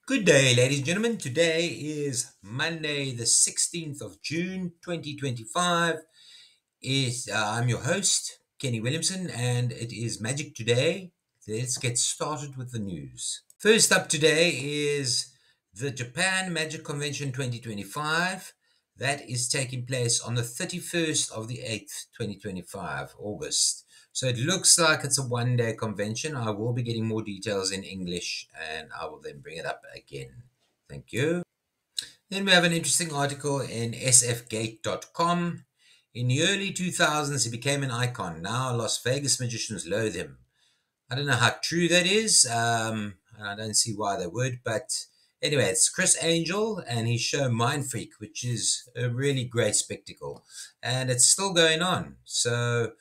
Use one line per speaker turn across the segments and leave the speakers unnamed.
Good day, ladies and gentlemen. Today is Monday, the 16th of June, 2025. I'm your host, Kenny Williamson, and it is Magic Today. Let's get started with the news. First up today is the Japan Magic Convention 2025. That is taking place on the 31st of the 8th, 2025, August. So it looks like it's a one-day convention. I will be getting more details in English and I will then bring it up again. Thank you. Then we have an interesting article in sfgate.com. In the early 2000s, he became an icon. Now Las Vegas magicians loathe him. I don't know how true that is. And I don't see why they would. But anyway, it's Criss and his show Mindfreak, which is a really great spectacle. And it's still going on. So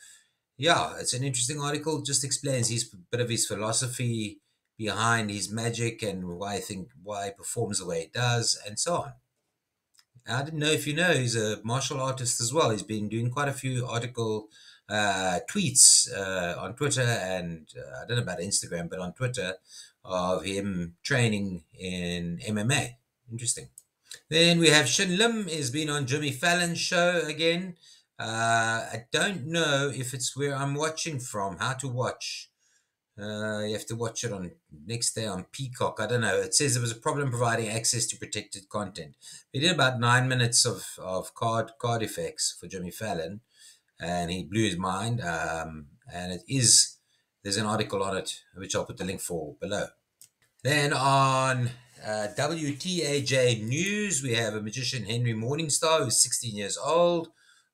yeah, it's an interesting article. Just explains his bit of his philosophy behind his magic and why he performs the way he does, and so on. I didn't know if you know he's a martial artist as well. He's been doing quite a few tweets on Twitter and I don't know about Instagram, but on Twitter of him training in MMA. Interesting. Then we have Shin has been on Jimmy Fallon's show again. I don't know if it's where I'm watching from, how to watch. You have to watch it on next day on Peacock. I don't know. It says there was a problem providing access to protected content. We did about 9 minutes of card effects for Jimmy Fallon, and he blew his mind. And there's an article on it, which I'll put the link for below. Then on WTAJ News, we have a magician, Henry Morningstar, who's 16 years old.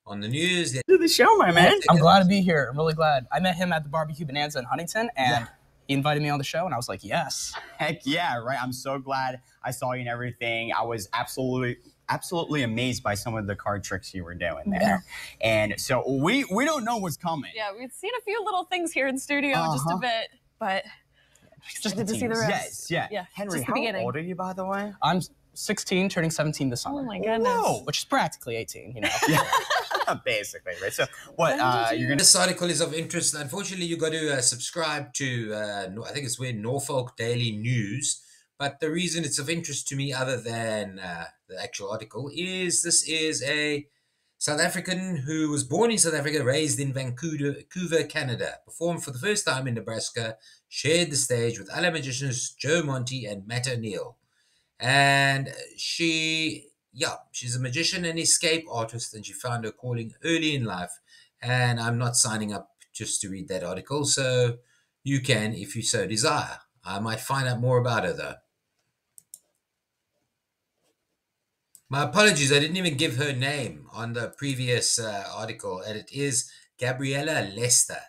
On the news,
do the show, my man. I'm glad to be here. I'm really glad. I met him at the Barbecue Bonanza in Huntington, and he invited me on the show, and I was like, yes.
Heck yeah, right? I'm so glad I saw you and everything. I was absolutely amazed by some of the card tricks you were doing there. Yeah. And so we don't know what's coming.
Yeah, we've seen a few little things here in studio, just a bit, but
just
to see the rest.
Yes, yeah. Henry, how old are you, by the way?
I'm 16, turning 17 this summer.
Oh my goodness. Whoa.
Which is practically 18, you know.
Yeah. Basically, right? So what you're gonna...
This article is of interest. Unfortunately, you got to subscribe to I think it's Norfolk Daily News. But the reason it's of interest to me, other than the actual article, is this is a South African who was born in South Africa, raised in Vancouver, Canada, performed for the first time in Nebraska, shared the stage with other magicians Joe Monty and Matt O'Neill. And she's a magician and escape artist, and she found her calling early in life. And I'm not signing up just to read that article, so you can if you so desire. I might find out more about her, though. My apologies, I didn't even give her name on the previous article, and it is Gabrielle Lester.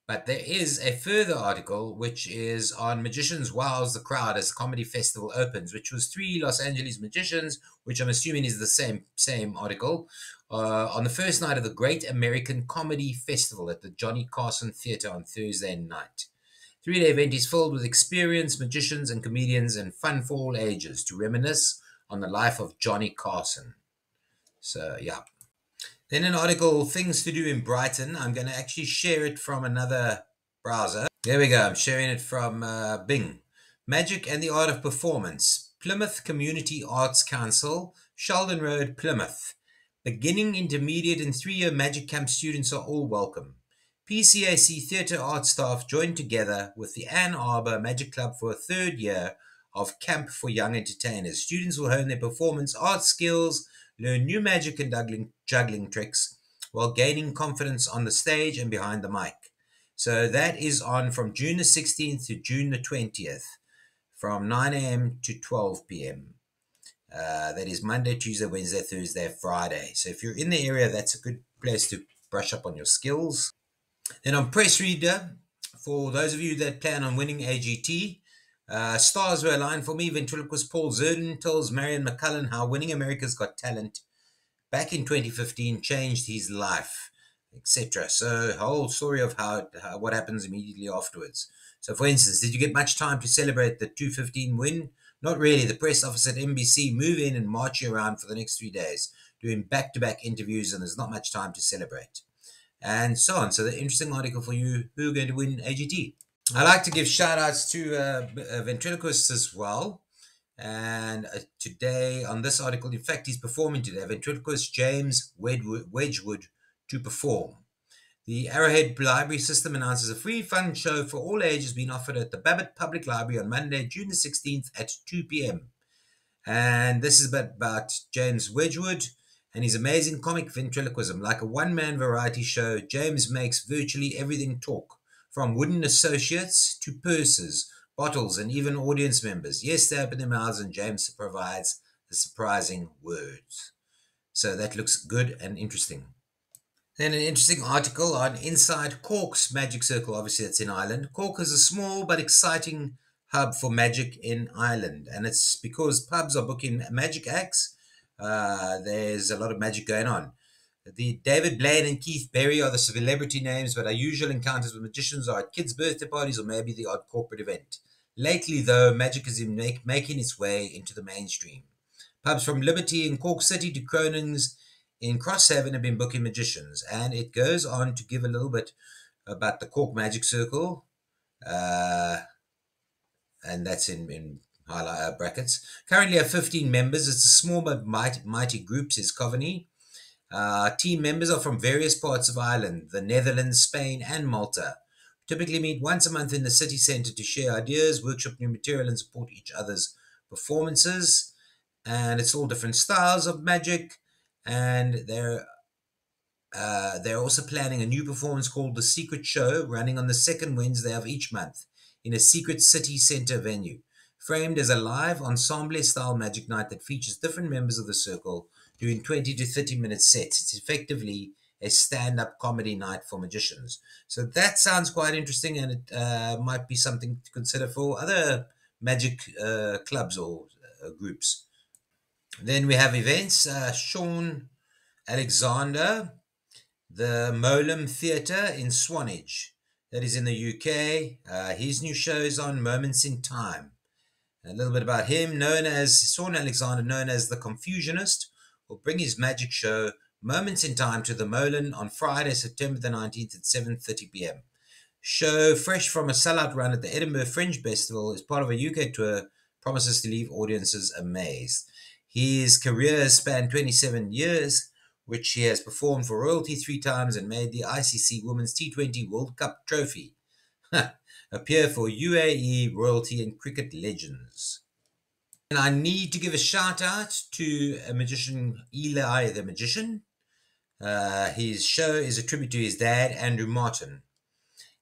But there is a further article which is on Magicians Wows the Crowd as the comedy festival opens, which was 3 Los Angeles magicians, which I'm assuming is the same article, on the first night of the Great American Comedy Festival at the Johnny Carson Theatre on Thursday night. 3-day event is filled with experienced magicians and comedians and fun for all ages to reminisce on the life of Johnny Carson. So, yeah. Then an article, Things to Do in Brighton. I'm going to actually share it from another browser. There we go. I'm sharing it from Bing. Magic and the Art of Performance. Plymouth Community Arts Council, Sheldon Road, Plymouth. Beginning, intermediate, and 3-year Magic Camp students are all welcome. PCAC Theatre Art staff joined together with the Ann Arbor Magic Club for a 3rd year of Camp for Young Entertainers. Students will hone their performance art skills, learn new magic and juggling tricks while gaining confidence on the stage and behind the mic. So that is on from June the 16th to June the 20th from 9 a.m. to 12 p.m. That is Monday, Tuesday, Wednesday, Thursday, Friday. So if you're in the area, that's a good place to brush up on your skills. Then on Press Reader, for those of you that plan on winning AGT, stars were aligned for me. Ventriloquist Paul Zerdin tells Marion McCullen how winning America's Got Talent back in 2015 changed his life, etc. So a whole story of what happens immediately afterwards. So for instance, did you get much time to celebrate the 2015 win? Not really. The press office at NBC move in and march you around for the next 3 days, doing back-to-back interviews, and there's not much time to celebrate. And so on. So the interesting article for you, who are going to win AGT. I like to give shout outs to ventriloquists as well. And today, on this article, in fact, he's performing today. Ventriloquist James Wedgwood to perform. The Arrowhead Library System announces a free fun show for all ages being offered at the Babbitt Public Library on Monday, June the 16th at 2 p.m. And this is about James Wedgwood and his amazing comic ventriloquism. Like a one-man variety show, James makes virtually everything talk, from wooden associates to purses, bottles, and even audience members. Yes, they open their mouths and James provides the surprising words. So that looks good and interesting. Then an interesting article on Inside Cork's Magic Circle. Obviously, it's in Ireland. Cork is a small but exciting hub for magic in Ireland. And it's because pubs are booking magic acts. There's a lot of magic going on. The David Blaine and Keith Berry are the celebrity names, but our usual encounters with magicians are at kids' birthday parties or maybe the odd corporate event. Lately, though, magic is making its way into the mainstream. Pubs from Liberty in Cork City to Cronin's in Crosshaven have been booking magicians, and it goes on to give a little bit about the Cork Magic Circle, and that's in highlight brackets. Currently have 15 members. It's a small but mighty group, says Coveney. Team members are from various parts of Ireland, the Netherlands, Spain, and Malta. Typically meet once a month in the city centre to share ideas, workshop new material, and support each other's performances. And it's all different styles of magic. And they're also planning a new performance called The Secret Show, running on the second Wednesday of each month in a secret city centre venue, framed as a live ensemble-style magic night that features different members of the circle doing 20 to 30-minute sets. It's effectively a stand-up comedy night for magicians. So that sounds quite interesting, and it might be something to consider for other magic clubs or groups. Then we have events. Sean Alexander, the Molam Theatre in Swanage, that is in the UK. His new show is on Moments in Time. A little bit about him. Sean Alexander, known as the Confusionist, will bring his magic show Moments in Time to the Molan on Friday, September the 19th at 7:30 p.m. Show, fresh from a sellout run at the Edinburgh Fringe Festival, is part of a UK tour, promises to leave audiences amazed. His career has spanned 27 years, which he has performed for royalty 3 times and made the ICC Women's T20 World Cup trophy appear for UAE royalty and cricket legends. And I need to give a shout out to a magician, Eli the Magician. His show is a tribute to his dad, Andrew Martin.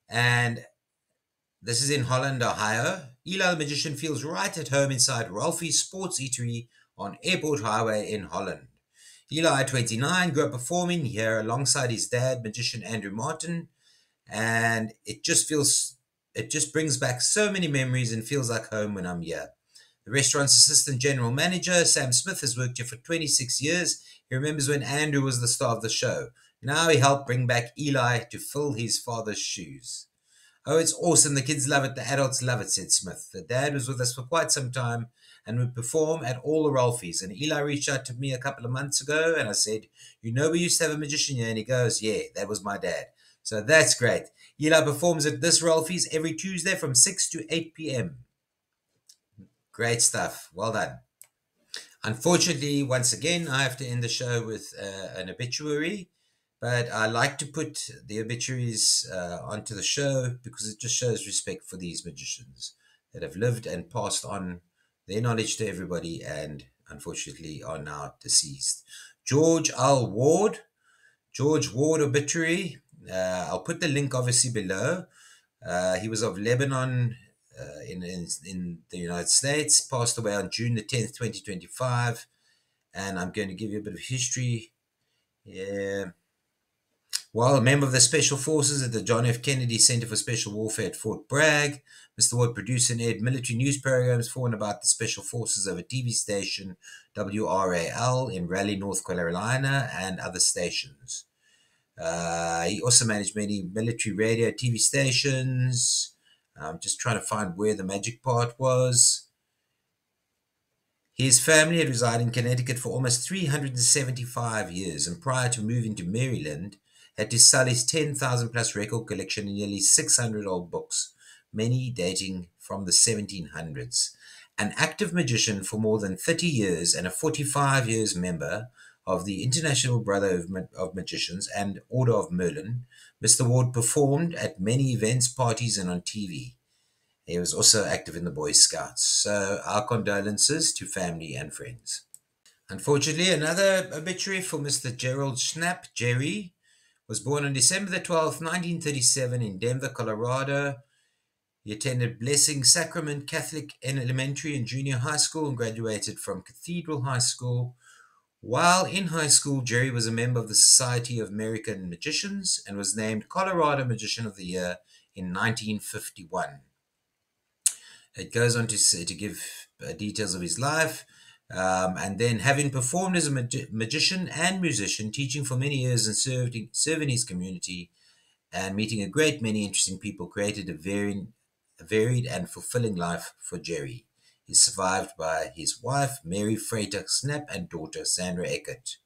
And this is in Holland, Ohio. Eli the Magician feels right at home inside Ralphie's Sports Eatery on Airport Highway in Holland. Eli, 29, grew up performing here alongside his dad, magician Andrew Martin, and it just brings back so many memories and feels like home when I'm here. The restaurant's assistant general manager, Sam Smith, has worked here for 26 years. He remembers when Andrew was the star of the show. Now he helped bring back Eli to fill his father's shoes. Oh, it's awesome. The kids love it. The adults love it, said Smith. The dad was with us for quite some time and would perform at all the Ralphies. And Eli reached out to me a couple of months ago and I said, we used to have a magician here. And he goes, yeah, that was my dad. So that's great. Eli performs at this Ralphie's every Tuesday from 6 to 8 p.m. Great stuff. Well done. Unfortunately, once again, I have to end the show with an obituary. But I like to put the obituaries onto the show because it just shows respect for these magicians that have lived and passed on their knowledge to everybody and unfortunately are now deceased. George Warde obituary. I'll put the link obviously below. He was of Lebanon in the United States, passed away on June the 10th, 2025. And I'm going to give you a bit of history. Yeah. While a member of the Special Forces at the John F. Kennedy Center for Special Warfare at Fort Bragg, Mr. Ward produced and aired military news programs for and about the Special Forces of a TV station, WRAL, in Raleigh, North Carolina, and other stations. He also managed many military radio TV stations. I'm just trying to find where the magic part was. His family had resided in Connecticut for almost 375 years, and prior to moving to Maryland, had to sell his 10,000 plus record collection and nearly 600 old books. many dating from the 1700s. An active magician for more than 30 years and a 45 years member of the International Brotherhood of Magicians and Order of Merlin, Mr. Warde performed at many events, parties, and on TV. He was also active in the Boy Scouts. So our condolences to family and friends. Unfortunately, another obituary for Mr. Gerald Snapp, Jerry, was born on December the 12th, 1937 in Denver, Colorado. He attended Blessing Sacrament Catholic Elementary and Junior High School and graduated from Cathedral High School. While in high school, Jerry was a member of the Society of American Magicians and was named Colorado Magician of the Year in 1951. It goes on to give details of his life. And then, having performed as a magician and musician, teaching for many years and serving his community, and meeting a great many interesting people, created a varied and fulfilling life for Jerry. He's survived by his wife, Mary Freitag Snapp, and daughter, Sandra Eckert.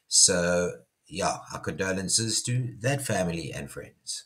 So, yeah, our condolences to that family and friends.